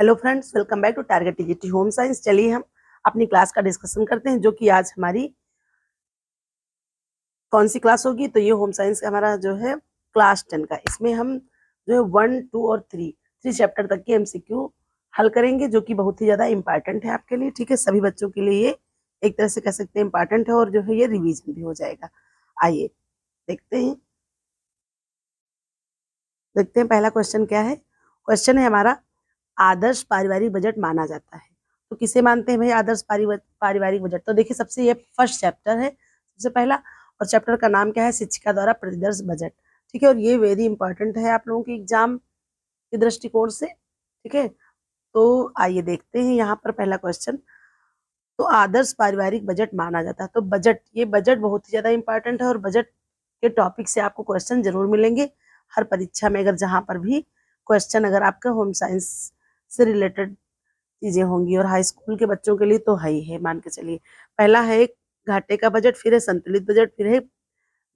Hello friends, welcome back to target TGT home science. चलिए हम अपनी क्लास का डिस्कशन करते हैं, जो कि आज हमारी कौन सी क्लास होगी। तो ये होम साइंस का हमारा जो है क्लास 10 का, इसमें हम जो है 1, 2 और 3 चैप्टर तक के एमसीक्यू हल करेंगे, जो कि बहुत ही ज्यादा इंपॉर्टेंट है आपके लिए। ठीक है, सभी बच्चों के लिए ये एक तरह से कह सकते हैं इंपॉर्टेंट है, और जो है ये रिवीजन भी हो जाएगा। आइए देखते हैं पहला क्वेश्चन क्या है। क्वेश्चन है हमारा, आदर्श पारिवारिक बजट माना जाता है। तो किसे मानते हैं भाई आदर्श पारिवारिक बजट? तो देखिए, सबसे ये फर्स्ट चैप्टर है सबसे पहला, और चैप्टर का नाम क्या है? शिक्षिका द्वारा प्रतिदर्श बजट। ठीक है, और ये वेरी इंपॉर्टेंट है आप लोगों की एग्जाम के दृष्टिकोण से। ठीक है, तो आइए देखते हैं यहाँ पर पहला क्वेश्चन। तो आदर्श पारिवारिक बजट माना जाता है, तो बजट, ये बजट बहुत ही ज्यादा इंपॉर्टेंट है, और बजट के टॉपिक से आपको क्वेश्चन जरूर मिलेंगे हर परीक्षा में। अगर जहां पर भी क्वेश्चन अगर आपका होम साइंस से रिलेटेड चीजें होंगी, और हाई स्कूल के बच्चों के लिए तो है ही है, मान के चलिए। पहला है घाटे का बजट, फिर है संतुलित बजट, फिर है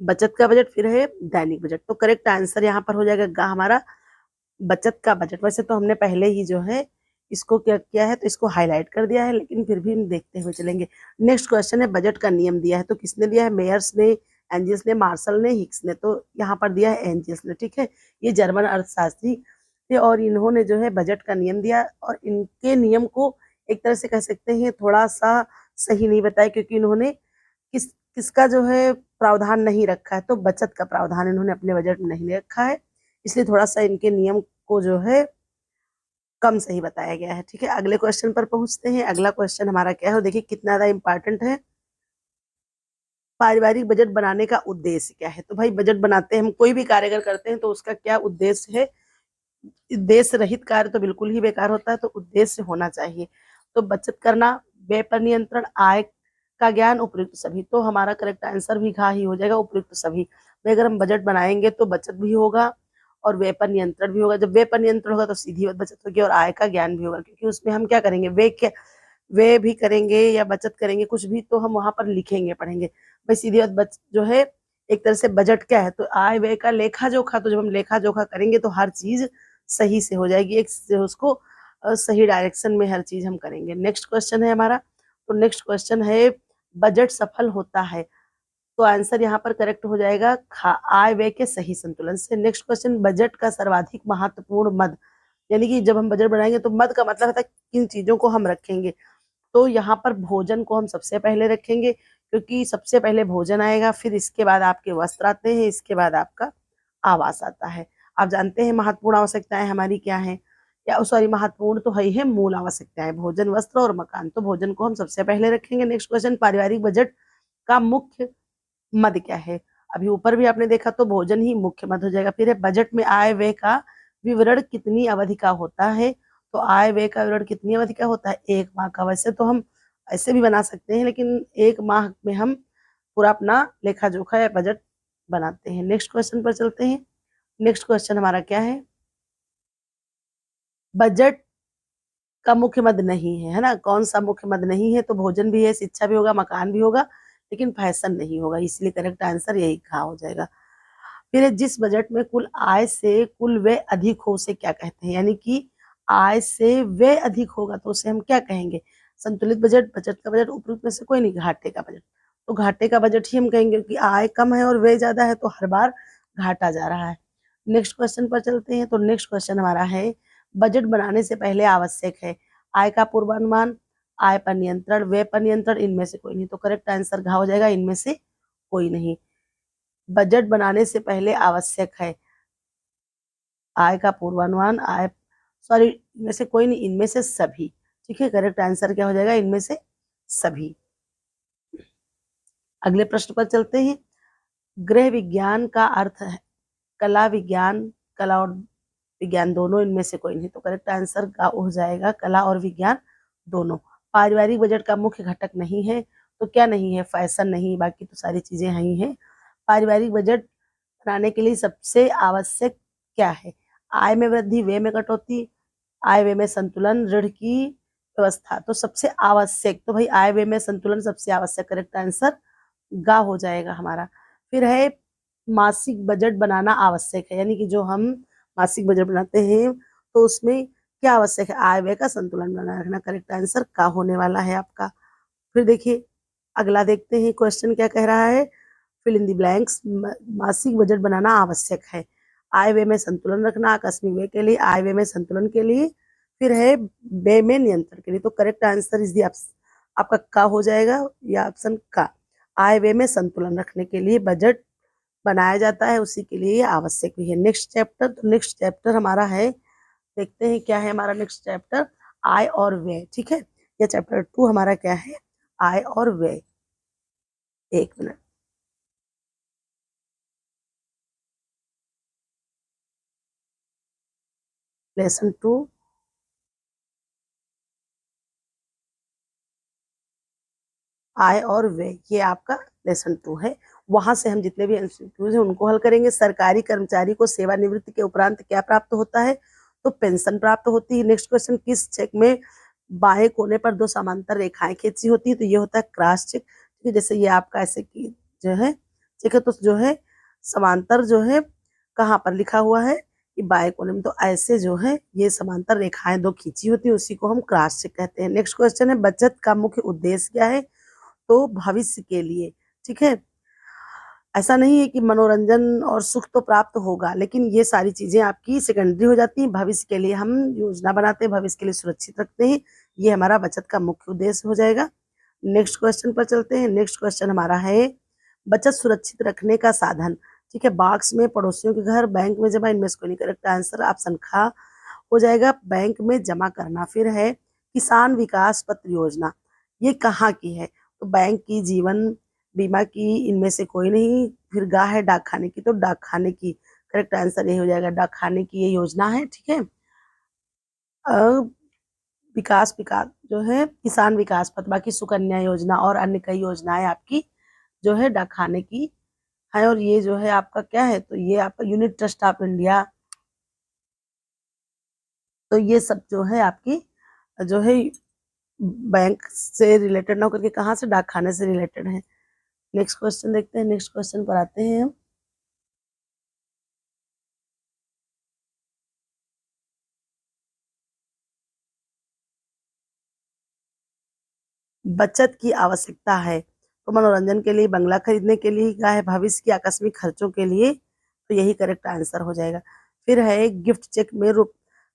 बचत का बजट, फिर है दैनिक बजट। तो करेक्ट आंसर यहाँ पर हो जाएगा हमारा बचत का बजट। वैसे तो हमने पहले ही जो है इसको क्या किया है, तो इसको हाईलाइट कर दिया है, लेकिन फिर भी हम देखते हुए चलेंगे। नेक्स्ट क्वेश्चन है, बजट का नियम दिया है। तो किसने दिया है? मेयर्स ने, एंजिल्स ने, मार्शल ने, हिक्स ने। तो यहाँ पर दिया है एंजिल्स ने। ठीक है, ये जर्मन अर्थशास्त्री थे, और इन्होंने जो है बजट का नियम दिया, और इनके नियम को एक तरह से कह सकते हैं थोड़ा सा सही नहीं बताया, क्योंकि इन्होंने किसका जो है प्रावधान नहीं रखा है, तो बचत का प्रावधान इन्होंने अपने बजट में नहीं रखा है, इसलिए थोड़ा सा इनके नियम को जो है कम सही बताया गया है। ठीक है, अगले क्वेश्चन पर पहुंचते हैं। अगला क्वेश्चन हमारा क्या है, देखिए कितना ज्यादा इंपॉर्टेंट है। पारिवारिक बजट बनाने का उद्देश्य क्या है? तो भाई बजट बनाते हैं हम, कोई भी कार्य अगर करते हैं तो उसका क्या उद्देश्य है? उद्देश्य रहित कार्य तो बिल्कुल ही बेकार होता है, तो उद्देश्य होना चाहिए। तो बचत करना, व्यय पर नियंत्रण, आय का ज्ञान, उपयुक्त सभी। तो हमारा करेक्ट आंसर भी घा ही हो जाएगा, उपयुक्त सभी। भाई अगर हम बजट बनाएंगे तो बचत भी होगा और व्यय पर नियंत्रण भी होगा। जब व्यय पर नियंत्रण होगा तो सीधी बचत होगी, और आय का ज्ञान भी होगा, क्योंकि उसमें हम क्या करेंगे, व्यय भी करेंगे या बचत करेंगे, कुछ भी तो हम वहां पर लिखेंगे, पढ़ेंगे। भाई सीधी बात जो है, एक तरह से बजट क्या है, तो आय व्यय का लेखा जोखा। तो जब हम लेखा जोखा करेंगे तो हर चीज सही से हो जाएगी, एक उसको सही डायरेक्शन में हर चीज हम करेंगे। नेक्स्ट क्वेश्चन है हमारा, तो नेक्स्ट क्वेश्चन है, बजट सफल होता है। तो आंसर यहाँ पर करेक्ट हो जाएगा आय व्यय के सही संतुलन से। नेक्स्ट क्वेश्चन, बजट का सर्वाधिक महत्वपूर्ण मद, यानी कि जब हम बजट बनाएंगे तो मद का मतलब होता है किन चीजों को हम रखेंगे। तो यहाँ पर भोजन को हम सबसे पहले रखेंगे, क्योंकि सबसे पहले भोजन आएगा, फिर इसके बाद आपके वस्त्र आते हैं, इसके बाद आपका आवास आता है। आप जानते हैं महत्वपूर्ण आवश्यकताएं हमारी क्या है, या सॉरी, महत्वपूर्ण तो है मूल आवश्यकताएं, भोजन, वस्त्र और मकान। तो भोजन को हम सबसे पहले रखेंगे। नेक्स्ट क्वेश्चन, पारिवारिक बजट का मुख्य मद क्या है? अभी ऊपर भी आपने देखा, तो भोजन ही मुख्य मद हो जाएगा। फिर है, बजट में आय व्यय का विवरण कितनी अवधि का होता है? तो आय व्यय का विवरण कितनी अवधि का होता है? 1 माह का। वैसे तो हम ऐसे भी बना सकते हैं, लेकिन 1 माह में हम पूरा अपना लेखा जोखा या बजट बनाते हैं। नेक्स्ट क्वेश्चन पर चलते हैं। नेक्स्ट क्वेश्चन हमारा क्या है, बजट का मुख्य मद नहीं है ना? कौन सा मुख्य मद नहीं है? तो भोजन भी है, शिक्षा भी होगा, मकान भी होगा, लेकिन फैशन नहीं होगा, इसलिए करेक्ट आंसर यही कहा हो जाएगा। फिर जिस बजट में कुल आय से कुल व्यय अधिक हो, उसे क्या कहते हैं? यानी कि आय से व्यय अधिक होगा तो उसे हम क्या कहेंगे? संतुलित बजट, बचत का बजट, उपयुक्त में से कोई नहीं, घाटे का बजट। तो घाटे का बजट ही हम कहेंगे, क्योंकि आय कम है और व्यय ज्यादा है, तो हर बार घाटा जा रहा है। नेक्स्ट क्वेश्चन पर चलते हैं। तो नेक्स्ट क्वेश्चन हमारा है, बजट बनाने से पहले आवश्यक है आय का पूर्वानुमान, आय पर नियंत्रण, व्यय पर नियंत्रण, इनमें से कोई नहीं। तो करेक्ट आंसर घा हो जाएगा, इनमें से कोई नहीं। बजट बनाने से पहले आवश्यक है आय का पूर्वानुमान, आय, सॉरी, इनमें से कोई नहीं, इनमें से सभी। ठीक है, करेक्ट आंसर क्या हो जाएगा? इनमें से सभी। अगले प्रश्न पर चलते हैं। गृह विज्ञान का अर्थ है कला विज्ञान, कला और विज्ञान दोनों, इनमें से कोई नहीं। तो करेक्ट आंसर का हो जाएगा कला और विज्ञान दोनों। पारिवारिक बजट का मुख्य घटक नहीं है, तो क्या नहीं है? फैशन नहीं, बाकी तो सारी चीजें ही हैं। पारिवारिक बजट बनाने के लिए सबसे आवश्यक क्या है? आय में वृद्धि, व्यय में कटौती, आय व्यय में संतुलन, ऋण की व्यवस्था। तो सबसे आवश्यक, तो भाई आय व्यय में संतुलन सबसे आवश्यक, करेक्ट आंसर गा हो जाएगा हमारा। फिर है, मासिक बजट बनाना आवश्यक है, यानी कि जो हम मासिक बजट बनाते हैं तो उसमें क्या आवश्यक है? आय व्यय का संतुलन बनाए रखना करेक्ट आंसर का होने वाला है आपका। फिर देखिए अगला देखते हैं क्वेश्चन क्या कह रहा है। फिल इन द ब्लैंक्स, मासिक बजट बनाना आवश्यक है। आय व्यय में संतुलन रखना, आकस्मिक व्यय के लिए, आय व्यय में संतुलन के लिए, फिर है व्यय में नियंत्रण के लिए। तो करेक्ट आंसर इज दी आपका का हो जाएगा या ऑप्शन का। आय व्यय में संतुलन रखने के लिए बजट बनाया जाता है, उसी के लिए ये आवश्यक भी है। नेक्स्ट चैप्टर, तो नेक्स्ट चैप्टर हमारा है, देखते हैं क्या है हमारा नेक्स्ट चैप्टर, आय और व्यय। ठीक है, ये चैप्टर 2 हमारा क्या है, आय और व्यय। एक मिनट, लेसन 2, आय और व्यय, ये आपका लेसन 2 है। वहां से हम जितने भी एमसीक्यूज हैं उनको हल करेंगे। सरकारी कर्मचारी को सेवानिवृत्ति के उपरांत क्या प्राप्त होता है, तो पेंशन प्राप्त होती है। नेक्स्ट क्वेश्चन, किस चेक में बाएं कोने पर दो समांतर रेखाएं खींची होती है, तो ये होता है क्रॉस चेक। ठीक है, जैसे ये आपका ऐसे की जो है चेक है, तो जो है समांतर जो है कहाँ पर लिखा हुआ है कि बाएं कोने में, तो ऐसे जो है ये समांतर रेखाएं दो खींची होती है, उसी को हम क्रॉस चेक कहते हैं। नेक्स्ट क्वेश्चन है, बचत का मुख्य उद्देश्य क्या है, तो भविष्य के लिए। ठीक है, ऐसा नहीं है कि मनोरंजन और सुख तो प्राप्त होगा, लेकिन ये सारी चीजें आपकी सेकेंडरी हो जाती हैं। भविष्य के लिए हम योजना बनाते हैं, भविष्य के लिए सुरक्षित रखते हैं, ये हमारा बचत का मुख्य उद्देश्य हो जाएगा। नेक्स्ट क्वेश्चन पर चलते हैं। नेक्स्ट क्वेश्चन हमारा है, बचत सुरक्षित रखने का साधन। ठीक है, बॉक्स में पड़ोसियों के घर, बैंक में जमा, इनमें से कोई नहीं। करेक्ट आंसर ऑप्शन खा हो जाएगा, बैंक में जमा करना। फिर है किसान विकास पत्र योजना, ये कहाँ की है, तो बैंक की, जीवन बीमा की, इनमें से कोई नहीं। फिर गा है डाकखाने की, तो डाकखाने की। करेक्ट आंसर ये हो जाएगा, डाकखाने की ये योजना है। ठीक है, विकास विकास जो है किसान विकास पत्र, बाकी सुकन्या योजना और अन्य कई योजनाएं आपकी जो है डाकखाने की है। और ये जो है आपका क्या है, तो ये आपका यूनिट ट्रस्ट ऑफ इंडिया, तो ये सब जो है आपकी जो है बैंक से रिलेटेड ना होकर के कहाँ से, डाकखाने से रिलेटेड है। नेक्स्ट क्वेश्चन देखते हैं। नेक्स्ट क्वेश्चन पर आते हैं हम। बचत की आवश्यकता है, तो मनोरंजन के लिए, बंगला खरीदने के लिए क्या है, भविष्य के आकस्मिक खर्चों के लिए, तो यही करेक्ट आंसर हो जाएगा। फिर है गिफ्ट चेक में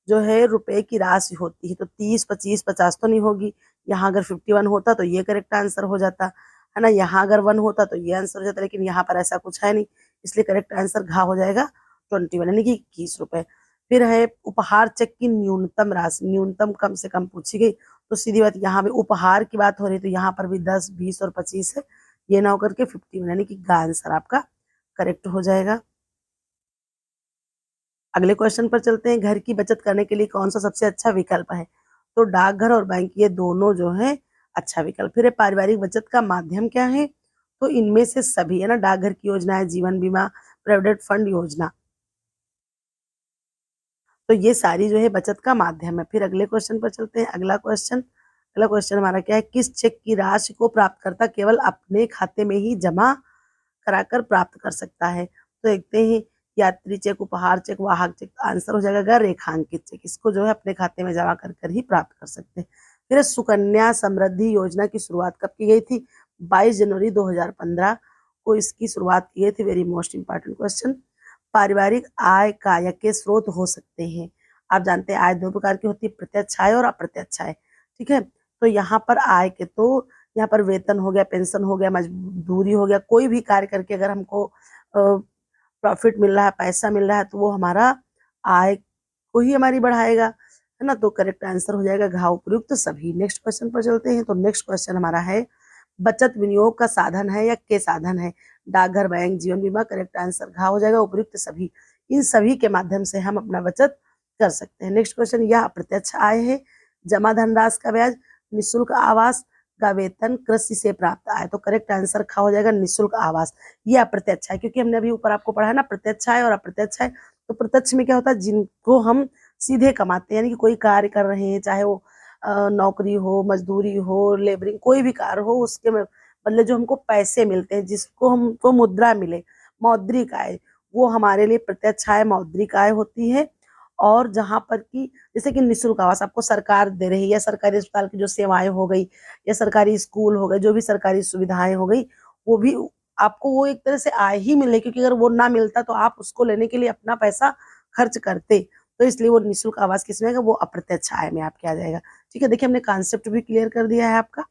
जो है रुपए की राशि होती है, तो 30, 25, 50 तो नहीं होगी। यहाँ अगर 51 होता तो ये करेक्ट आंसर हो जाता है ना, यहाँ अगर 1 होता तो ये आंसर हो जाता, लेकिन यहाँ पर ऐसा कुछ है नहीं, इसलिए करेक्ट आंसर घा हो जाएगा 21, यानी कि 21 रुपए। फिर है उपहार चेक की न्यूनतम राशि, न्यूनतम कम से कम पूछी गई, तो सीधी बात, यहाँ भी उपहार की बात हो रही है, तो यहाँ पर भी 10, 20 और 25 है, ये ना होकर के 51, यानी कि गा आंसर आपका करेक्ट हो जाएगा। अगले क्वेश्चन पर चलते हैं। घर की बचत करने के लिए कौन सा सबसे अच्छा विकल्प है, तो डाकघर और बैंक, ये दोनों जो है अच्छा विकल्प। फिर है पारिवारिक बचत का माध्यम क्या है, तो इनमें से सभी है ना, डाकघर की योजना है, जीवन बीमा, प्रोविडेंट फंड योजना, तो ये सारी जो है बचत का माध्यम है। फिर अगले क्वेश्चन पर चलते हैं। अगला क्वेश्चन हमारा क्या है, किस चेक की राशि को प्राप्तकर्ता केवल अपने खाते में ही जमा कराकर प्राप्त कर सकता है, तो देखते हैं, यात्री चेक, उपहार चेक, वाहक चेक, आंसर हो जाएगा रेखांकित चेक, इसको जो है अपने खाते में जमा कर ही प्राप्त कर सकते हैं। फिर सुकन्या समृद्धि योजना की शुरुआत कब की गई थी, 22 जनवरी 2015 को इसकी शुरुआत की गई थी। Very most important question. पारिवारिक आय का या के स्रोत हो सकते हैं, आप जानते हैं आय दो प्रकार की होती है, प्रत्यक्ष आय और अप्रत्यक्ष आय। ठीक है, तो यहाँ पर आय के, तो यहाँ पर वेतन हो गया, पेंशन हो गया, मजदूरी हो गया, कोई भी कार्य करके अगर हमको प्रॉफिट मिल रहा है, पैसा मिल रहा है, तो वो हमारा आय को ही हमारी बढ़ाएगा, है ना, तो करेक्ट आंसर हो जाएगा घाव उपयुक्त तो सभी। नेक्स्ट क्वेश्चन पर चलते हैं। तो नेक्स्ट क्वेश्चन हमारा है, बचत विनियोग का साधन है या के साधन है, डाकघर, बैंक, जीवन बीमा, करेक्ट आंसर घा हो जाएगा उपयुक्त सभी। इन सभी के माध्यम से हम अपना बचत कर सकते हैं। नेक्स्ट क्वेश्चन, यह अप्रत्यक्ष आय है, जमा धनराशि का ब्याज, निःशुल्क आवास का वेतन, कृषि से प्राप्त आय, तो करेक्ट आंसर खा हो जाएगा निःशुल्क आवास। ये अप्रत्यक्ष आय, क्योंकि हमने अभी ऊपर आपको पढ़ा है ना प्रत्यक्ष आय और अप्रत्यक्ष आय, तो प्रत्यक्ष में क्या होता है, जिनको हम सीधे कमाते हैं, यानी कि कोई कार्य कर रहे हैं, चाहे वो नौकरी हो, मजदूरी हो, लेबरिंग, कोई भी कार्य हो, उसके बदले जो हमको पैसे मिलते हैं, जिसको हमको मुद्रा मिले, मौद्रिक आय, वो हमारे लिए प्रत्यक्ष आय, मौद्रिक आय होती है। और जहाँ पर कि जैसे कि निःशुल्क आवास आपको सरकार दे रही है, या सरकारी अस्पताल की जो सेवाएं हो गई, या सरकारी स्कूल हो गए, जो भी सरकारी सुविधाएं हो गई, वो भी आपको वो एक तरह से आय ही मिले, क्योंकि अगर वो ना मिलता तो आप उसको लेने के लिए अपना पैसा खर्च करते। तो इसलिए वो निःशुल्क आवास किसमें आएगा, वो अप्रत्यक्ष आय में आपके आ जाएगा। ठीक है, देखिए हमने कॉन्सेप्ट भी क्लियर कर दिया है आपका।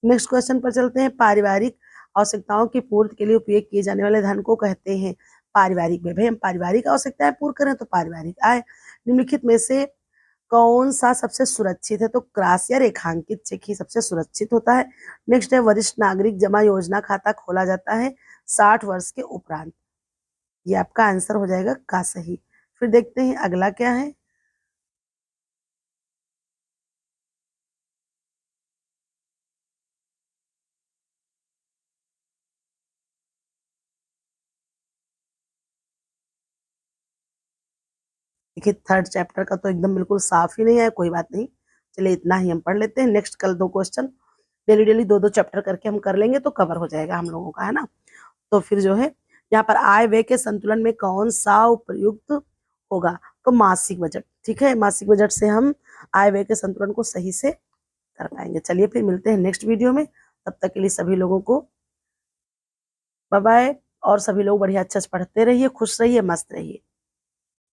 नेक्स्ट क्वेश्चन पर चलते हैं। पारिवारिक आवश्यकताओं की पूर्ति के लिए उपयोग किए जाने वाले धन को कहते हैं पारिवारिक व्यय। भाई हम पारिवारिक आवश्यकताएं पूर्ण करें तो पारिवारिक आय। निम्नलिखित में से कौन सा सबसे सुरक्षित है, तो क्रास या रेखांकित चेक ही सबसे सुरक्षित होता है। नेक्स्ट है वरिष्ठ नागरिक जमा योजना खाता खोला जाता है 60 वर्ष के उपरांत। ये आपका आंसर हो जाएगा का सही। फिर देखते हैं अगला क्या है। देखिए थर्ड चैप्टर का तो एकदम बिल्कुल साफ ही नहीं है, कोई बात नहीं, चलिए इतना ही हम पढ़ लेते हैं। नेक्स्ट कल 2 क्वेश्चन डेली डेली 2-2 चैप्टर करके हम कर लेंगे तो कवर हो जाएगा हम लोगों का, है ना। तो फिर जो है यहाँ पर आय व्यय के संतुलन में कौन सा उपयुक्त होगा, तो मासिक बजट। ठीक है, मासिक बजट से हम आय व्यय के संतुलन को सही से कर पाएंगे। चलिए फिर मिलते हैं नेक्स्ट वीडियो में, तब तक के लिए सभी लोगों को बाय बाय। और सभी लोग बढ़िया अच्छे से पढ़ते रहिए, खुश रहिए, मस्त रहिए।